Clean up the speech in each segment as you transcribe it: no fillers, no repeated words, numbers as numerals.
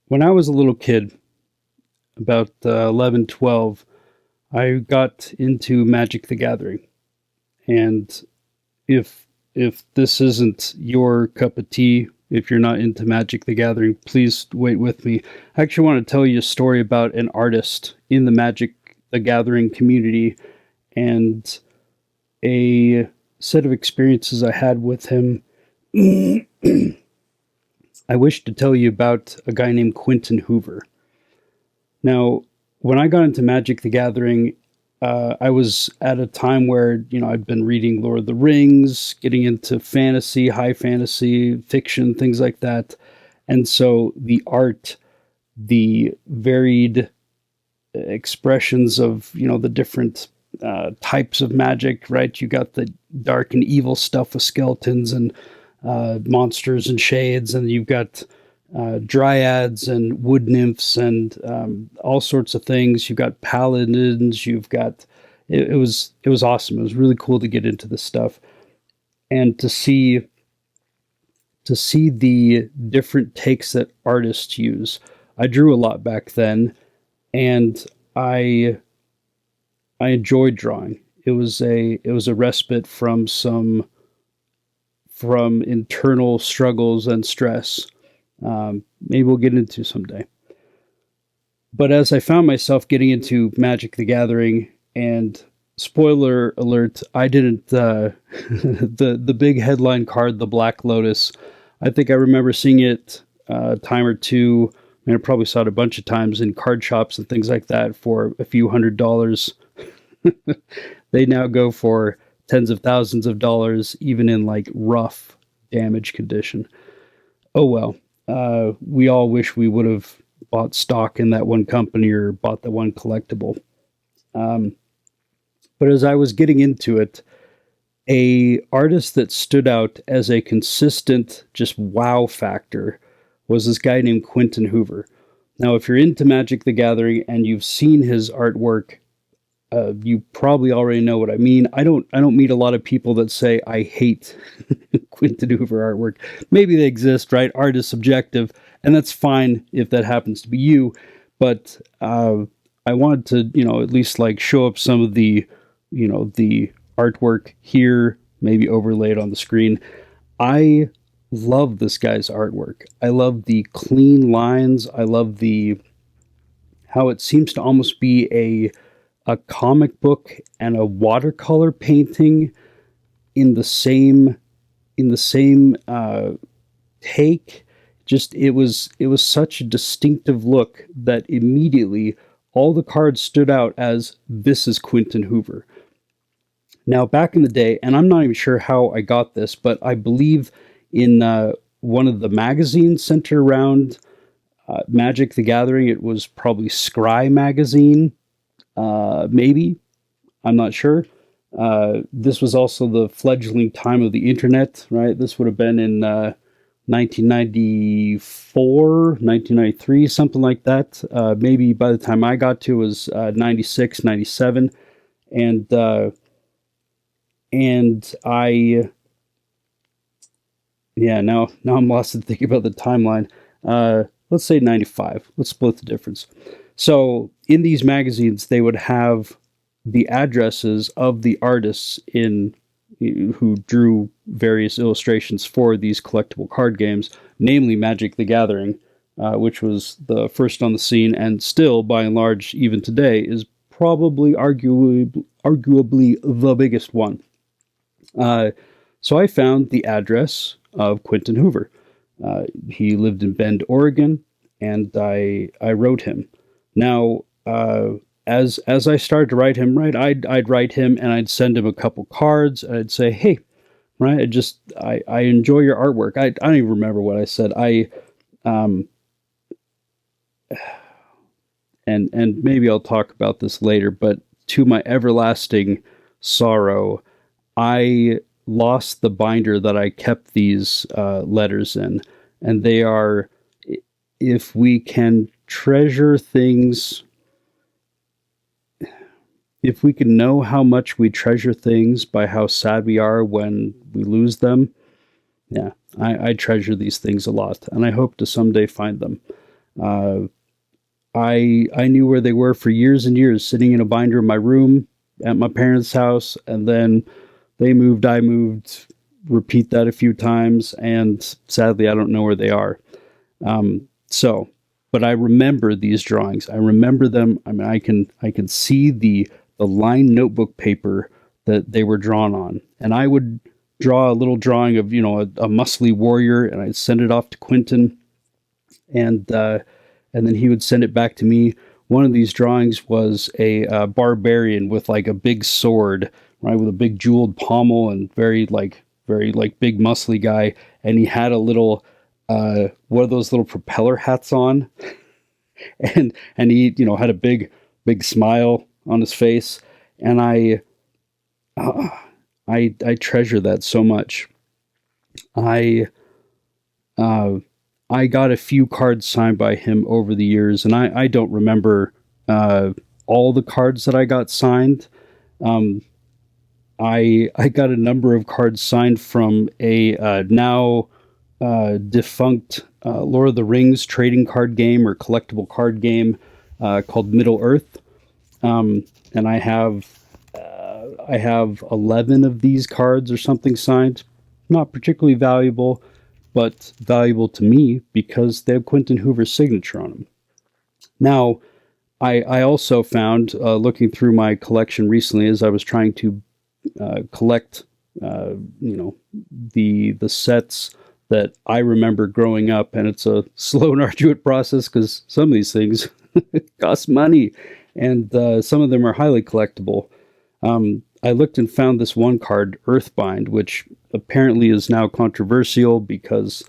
When I was a little kid, about 11, 12, I got into Magic the Gathering. And if this isn't your cup of tea, if you're not into Magic the Gathering, please wait with me. I actually want to tell you a story about an artist in the Magic the Gathering community and a set of experiences I had with him. I wish to tell you about a guy named Quinton Hoover. Now, when I got into Magic the Gathering, I was at a time where, I'd been reading Lord of the Rings, getting into fantasy, high fantasy, fiction, things like that. And so the art, the varied expressions of, the different types of magic, right? You got the dark and evil stuff with skeletons and monsters and shades, and you've got dryads and wood nymphs and all sorts of things. You've got paladins. You've got it was awesome. It was really cool to get into this stuff and to see the different takes that artists use. I drew a lot back then, and I enjoyed drawing. It was a respite from internal struggles and stress. Maybe we'll get into someday. But as I found myself getting into Magic the Gathering, and spoiler alert, I didn't the big headline card, the Black Lotus. I think I remember seeing it a time or two. I probably saw it a bunch of times in card shops and things like that for a few $100s. They now go for tens of thousands of dollars, even in like rough damage condition. Oh well. We all wish we would have bought stock in that one company or bought the one collectible. Um, but as I was getting into it, a artist that stood out as a consistent just wow factor was this guy named Quinton Hoover. Now, if you're into Magic the Gathering and you've seen his artwork, you probably already know what I mean. I don't meet a lot of people that say I hate Quinton Hoover artwork. Maybe they exist, right? Art is subjective, and that's fine if that happens to be you. But I wanted to, at least like show up some of the artwork here, maybe overlaid on the screen. I love this guy's artwork. I love the clean lines. I love the how it seems to almost be a comic book and a watercolor painting in the same take. Just it was such a distinctive look that immediately all the cards stood out as this is Quinton Hoover. Now, back in the day, and I'm not even sure how I got this, but I believe in one of the magazines centered around Magic the Gathering. It was probably Scry magazine, maybe. I'm not sure. This was also the fledgling time of the internet, right? This would have been in 1994, 1993, something like that. Maybe by the time I got to it was 96, 97. And I, yeah, now I'm lost in thinking about the timeline. Let's say 95. Let's split the difference. So in these magazines, they would have the addresses of the artists in who drew various illustrations for these collectible card games, namely Magic the Gathering, which was the first on the scene and still, by and large, even today, is probably arguably the biggest one. So I found the address of Quinton Hoover. He lived in Bend, Oregon, and I wrote him. Now, as I started to write him, right, I'd write him and I'd send him a couple cards. And I'd say, hey, right, I enjoy your artwork. I don't even remember what I said. And maybe I'll talk about this later, but to my everlasting sorrow, I lost the binder that I kept these letters in, and they are, if we can treasure things, if we can know how much we treasure things by how sad we are when we lose them, yeah, I treasure these things a lot, and I hope to someday find them. Uh, I knew where they were for years and years, sitting in a binder in my room at my parents' house, and then they moved, I moved, repeat that a few times, and sadly, I don't know where they are. So, but I remember these drawings. I remember them. I mean, I can see the lined notebook paper that they were drawn on, and I would draw a little drawing of a muscly warrior, and I'd send it off to Quinton, and then he would send it back to me. One of these drawings was a barbarian with like a big sword, right, with a big jeweled pommel and very like big muscly guy, and he had a little one of those little propeller hats on, and he had a big smile on his face, and uh, I treasure that so much. I uh, I got a few cards signed by him over the years, and I don't remember all the cards that I got signed. Um, I got a number of cards signed from a now defunct Lord of the Rings trading card game or collectible card game called Middle Earth, and I have 11 of these cards or something signed. Not particularly valuable, but valuable to me because they have Quinton Hoover's signature on them. Now, I also found, looking through my collection recently as I was trying to collect, the sets that I remember growing up, and it's a slow and arduous process because some of these things cost money, and some of them are highly collectible. I looked and found this one card, Earthbind, which apparently is now controversial because,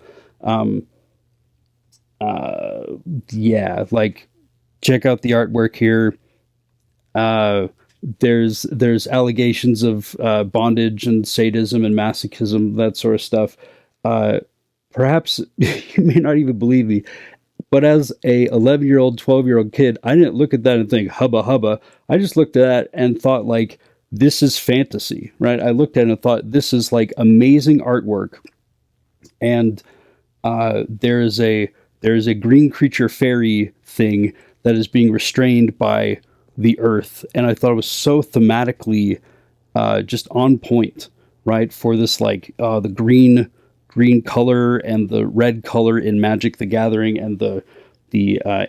like, check out the artwork here. There's allegations of bondage and sadism and masochism, that sort of stuff. Perhaps you may not even believe me, but as a 11-year-old, 12-year-old kid, I didn't look at that and think hubba hubba. I just looked at that and thought like, this is fantasy, right? I looked at it and thought this is like amazing artwork, and there is a green creature fairy thing that is being restrained by the earth, and I thought it was so thematically just on point, right? For this like the green color and the red color in Magic the Gathering, and the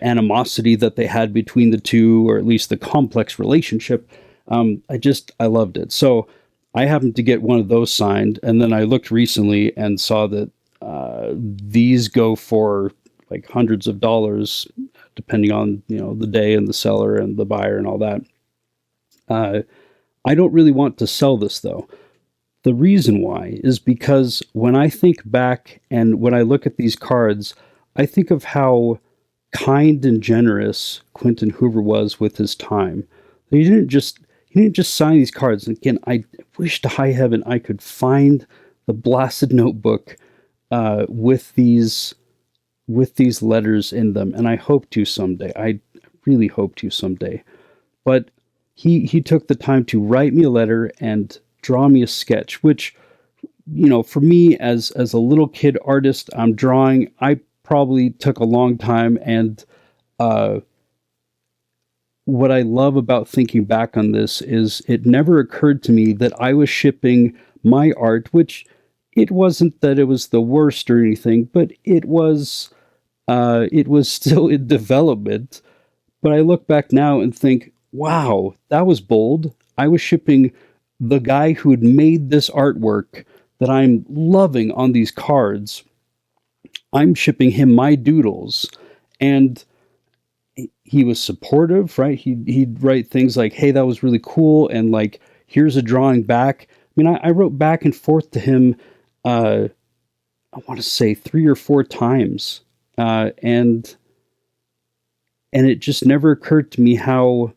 animosity that they had between the two, or at least the complex relationship. I loved it. So I happened to get one of those signed, and then I looked recently and saw that these go for like hundreds of dollars, depending on the day and the seller and the buyer and all that. I don't really want to sell this though. The reason why is because when I think back and when I look at these cards, I think of how kind and generous Quinton Hoover was with his time. He didn't just sign these cards. And again, I wish to high heaven I could find the blasted notebook with these letters in them, and I hope to someday. I really hope to someday. But he took the time to write me a letter and draw me a sketch, which for me as a little kid artist, I'm drawing. I probably took a long time, and what I love about thinking back on this is it never occurred to me that I was shipping my art, which it wasn't that it was the worst or anything, but it was still in development. But I look back now and think, wow, that was bold. I was shipping the guy who had made this artwork that I'm loving on these cards. I'm shipping him my doodles, and he was supportive, right? He'd write things like, "Hey, that was really cool," and like, "Here's a drawing back." I mean, I wrote back and forth to him. I want to say 3 or 4 times, and it just never occurred to me how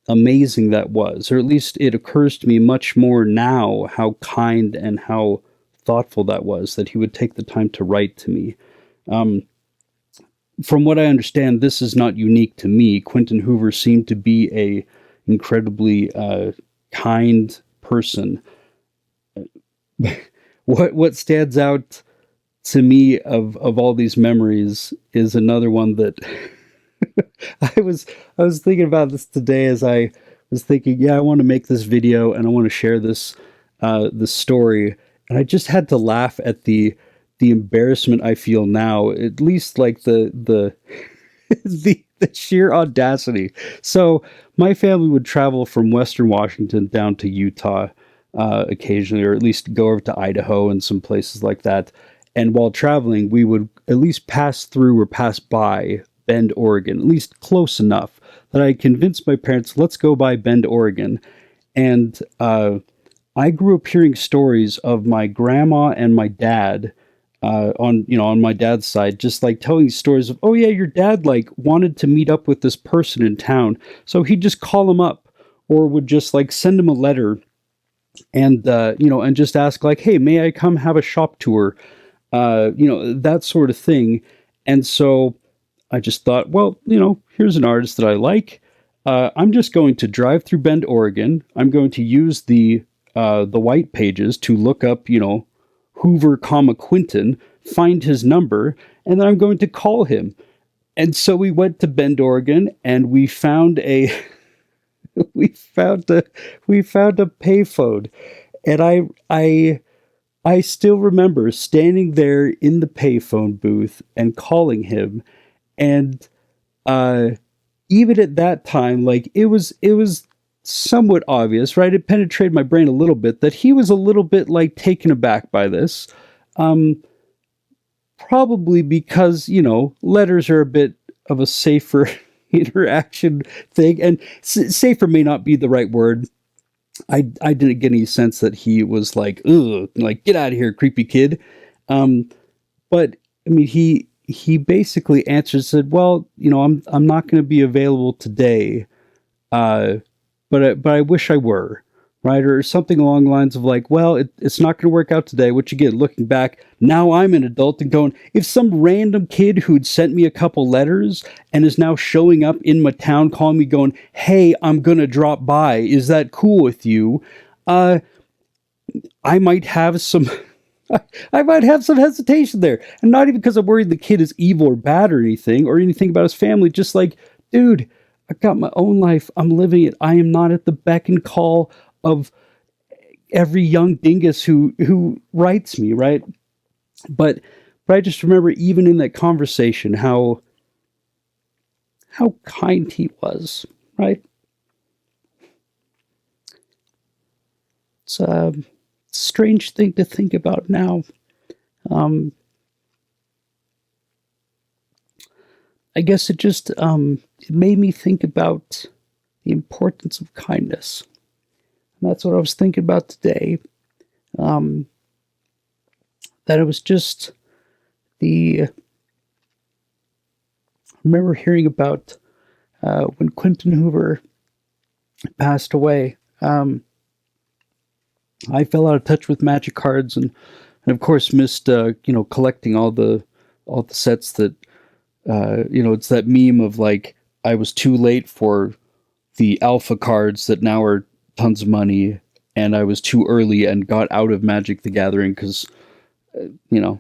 amazing that was, or at least it occurs to me much more now how kind and how thoughtful that was, that he would take the time to write to me. From what I understand, this is not unique to me. Quinton Hoover seemed to be a incredibly kind person. What stands out to me, of all these memories, is another one that I was I was thinking about this today as I was thinking, yeah, I want to make this video and I want to share this story, and I just had to laugh at the embarrassment I feel now, at least like the the sheer audacity. So my family would travel from Western Washington down to Utah occasionally, or at least go over to Idaho and some places like that. And while traveling, we would at least pass through or pass by Bend, Oregon, at least close enough that I convinced my parents, let's go by Bend, Oregon. And I grew up hearing stories of my grandma and my dad on my dad's side, just like telling stories of, oh yeah, your dad like wanted to meet up with this person in town, so he'd just call him up, or would just like send him a letter, and and just ask like, hey, may I come have a shop tour, that sort of thing. And so I just thought, well, here's an artist that I like. I'm just going to drive through Bend, Oregon. I'm going to use the white pages to look up, Hoover, Quinton, find his number, and then I'm going to call him. And so we went to Bend, Oregon, and we found a we found a payphone, and I still remember standing there in the payphone booth and calling him, and uh, even at that time, like it was somewhat obvious, right? It penetrated my brain a little bit that he was a little bit like taken aback by this. Um, Probably because, letters are a bit of a safer interaction thing, and safer may not be the right word. I didn't get any sense that he was like, ugh, like, get out of here, creepy kid. Um, but I mean, he basically answered, said, well, I'm not going to be available today, uh, but I wish I were, right? Or something along the lines of like, well, it's not going to work out today. Which again, looking back, now I'm an adult and going, if some random kid who'd sent me a couple letters and is now showing up in my town, calling me, going, hey, I'm gonna drop by, is that cool with you? Uh, I might have some. I might have some hesitation there. And not even because I'm worried the kid is evil or bad or anything about his family. Just like, dude, I've got my own life. I'm living it. I am not at the beck and call of every young dingus who writes me, right? But I just remember even in that conversation how kind he was, right? It's a strange thing to think about now. Um, I guess it made me think about the importance of kindness. And that's what I was thinking about today. Um, that it was just I remember hearing about when Quinton Hoover passed away. I fell out of touch with Magic cards, and of course missed collecting all the sets that it's that meme of like, I was too late for the alpha cards that now are tons of money, and I was too early and got out of Magic the Gathering because you know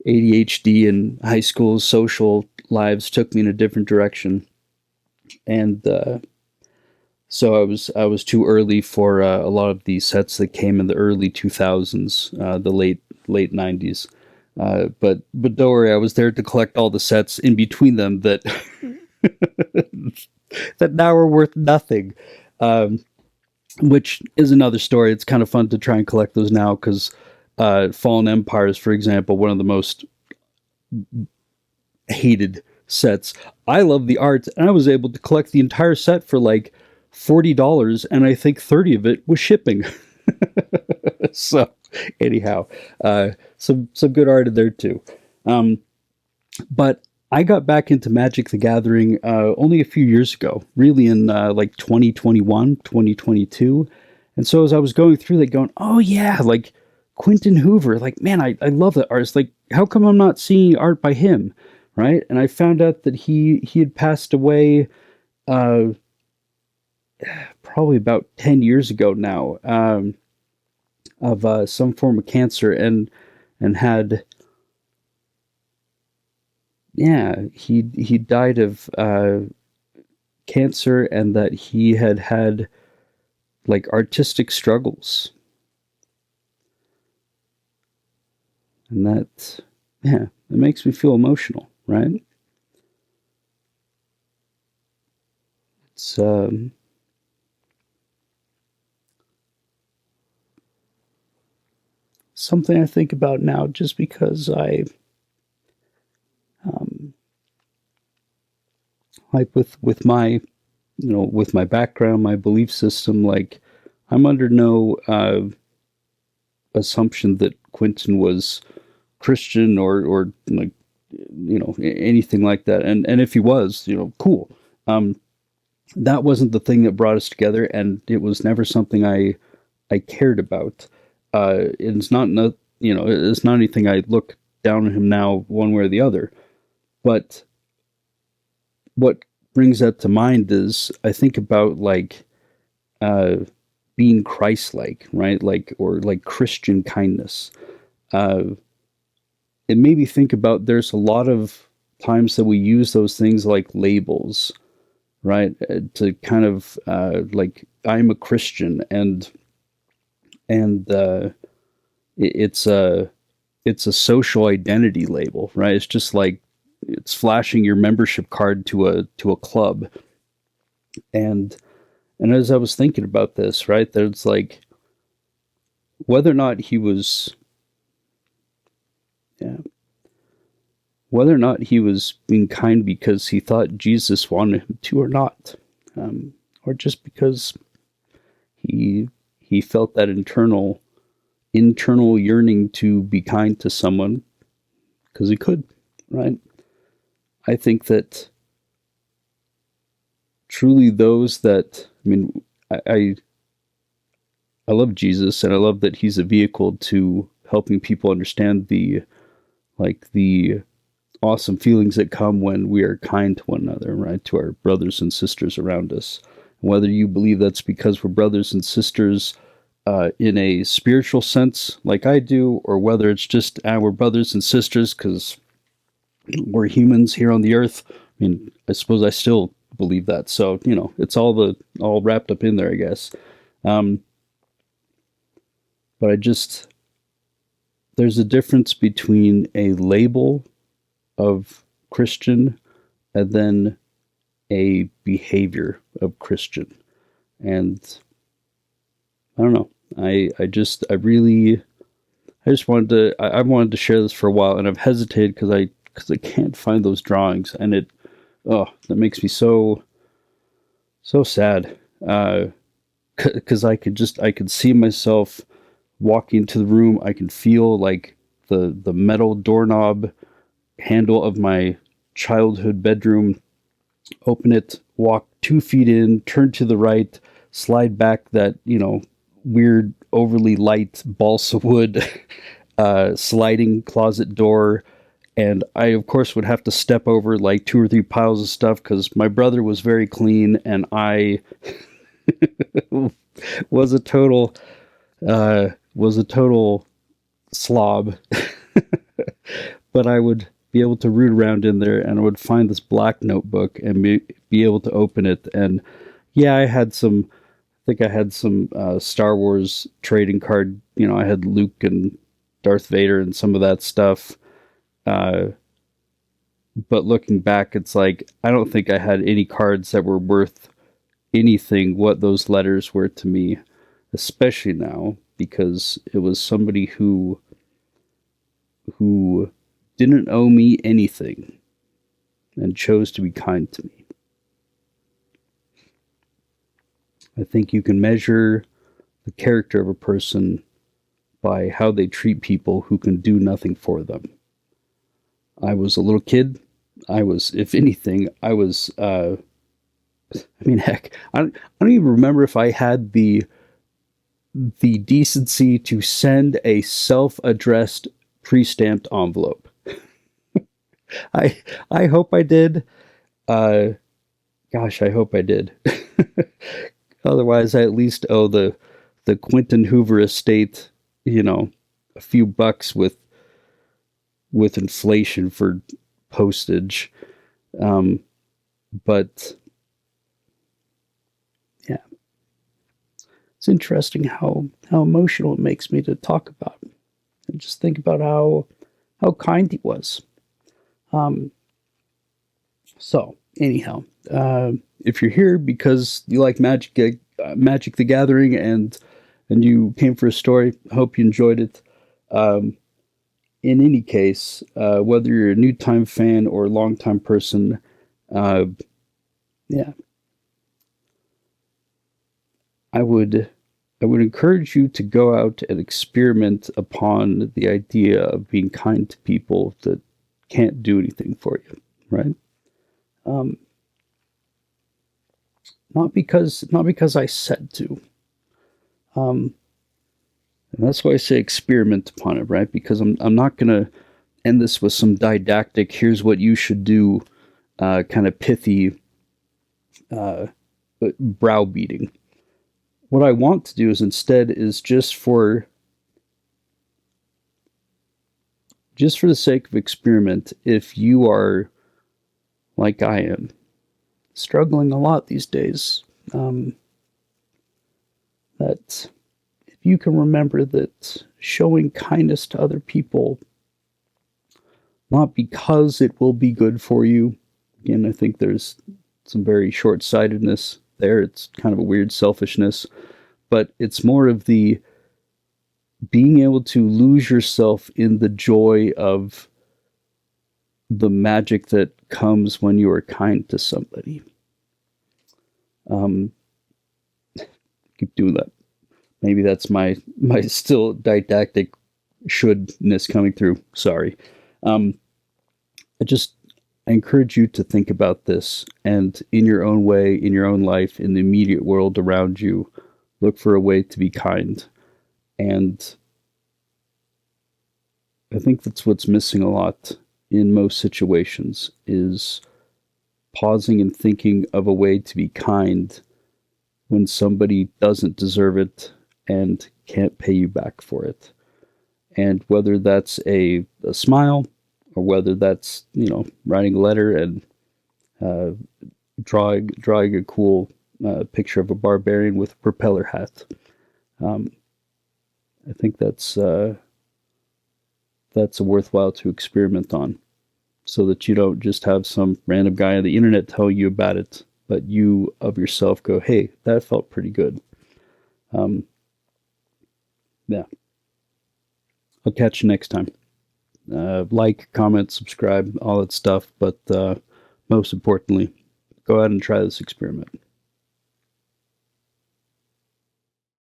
ADHD and high school social lives took me in a different direction, and so I was too early for a lot of these sets that came in the early 2000s, the late 90s. But don't worry, I was there to collect all the sets in between them that that now are worth nothing. Um, which is another story. It's kind of fun to try and collect those now because Fallen Empires, for example, one of the most hated sets. I love the art, and I was able to collect the entire set for like $40, and I think 30 of it was shipping. So, anyhow, some good art in there too. Um, but I got back into Magic the Gathering only a few years ago, really in like 2021, 2022. And so as I was going through that, going, oh yeah, like Quinton Hoover, like, man, I love that artist. Like, how come I'm not seeing art by him? Right. And I found out that he had passed away uh, probably about 10 years ago now, of some form of cancer. And and had, yeah, he died of cancer, and that he had like artistic struggles, and that, yeah, it makes me feel emotional, right? It's something I think about now, just because um, like with my, with my background, my belief system, like I'm under no assumption that Quinton was Christian or like, anything like that. And if he was, cool. Um, that wasn't the thing that brought us together, and it was never something I cared about. It's not no, it's not anything I look down on him now one way or the other. But what brings that to mind is I think about like uh, being Christ-like, right? Like, or like Christian kindness. Uh, it made me think about, there's a lot of times that we use those things like labels, right? To kind of like, I'm a Christian, and it's a social identity label, right? It's just like it's flashing your membership card to a club, and as I was thinking about this, right, there's like whether or not he was, yeah, whether or not he was being kind because he thought Jesus wanted him to or not, or just because he he felt that internal yearning to be kind to someone because he could, right? I think that truly those that, I mean, I love Jesus, and I love that he's a vehicle to helping people understand the awesome feelings that come when we are kind to one another, right? To our brothers and sisters around us. Whether you believe that's because we're brothers and sisters in a spiritual sense, like I do, or whether it's just we're brothers and sisters because we're humans here on the earth. I mean, I suppose I still believe that. So, it's all wrapped up in there, I guess. Um, but there's a difference between a label of Christian and then a behavior of Christian. And I don't know. I just wanted to, I wanted to share this for a while, and I've hesitated because I can't find those drawings, and that makes me so sad. Because I could see myself walking into the room. I can feel like the metal doorknob handle of my childhood bedroom. Open it, walk 2 feet in, turn to the right, slide back that weird overly light balsa wood sliding closet door. And I, of course, would have to step over like 2 or 3 piles of stuff because my brother was very clean and I was a total slob. But I would be able to root around in there, and I would find this black notebook and be able to open it. And yeah, I think I had some Star Wars trading card. I had Luke and Darth Vader and some of that stuff. Uh, but looking back, it's like, I don't think I had any cards that were worth anything what those letters were to me, especially now, because it was somebody who didn't owe me anything and chose to be kind to me. I think you can measure the character of a person by how they treat people who can do nothing for them. I was a little kid. If anything, I mean, heck, I don't even remember if I had the decency to send a self-addressed pre-stamped envelope. I hope I did. Uh, Gosh, I hope I did. Otherwise, I at least owe the Quinton Hoover estate, a few bucks with with inflation for postage. But yeah, it's interesting how emotional it makes me to talk about and just think about how kind he was. Um, so anyhow, if you're here because you like Magic the Gathering, and you came for a story, I hope you enjoyed it. In any case, whether you're a new time fan or a long time person, uh, yeah, I would encourage you to go out and experiment upon the idea of being kind to people that can't do anything for you, right? Um, not because I said to. Um, and that's why I say experiment upon it, right? Because I'm not gonna end this with some didactic, here's what you should do, kind of pithy uh, browbeating. What I want to do is instead is just for the sake of experiment, if you are like I am, struggling a lot these days, that if you can remember that showing kindness to other people, not because it will be good for you, again, I think there's some very short sightedness there. It's kind of a weird selfishness, but it's more of the being able to lose yourself in the joy of the magic that comes when you are kind to somebody. Um, keep doing that. Maybe that's my still didactic shouldness coming through. Sorry. Um, I encourage you to think about this and in your own way, in your own life, in the immediate world around you, look for a way to be kind. And I think that's what's missing a lot in most situations is pausing and thinking of a way to be kind when somebody doesn't deserve it and can't pay you back for it. And whether that's a smile or whether that's, writing a letter and uh, drawing a cool picture of a barbarian with a propeller hat. I think that's a worthwhile to experiment on, so that you don't just have some random guy on the internet tell you about it, but you of yourself go, "Hey, that felt pretty good." Yeah, I'll catch you next time. Like, comment, subscribe, all that stuff, but most importantly, go out and try this experiment.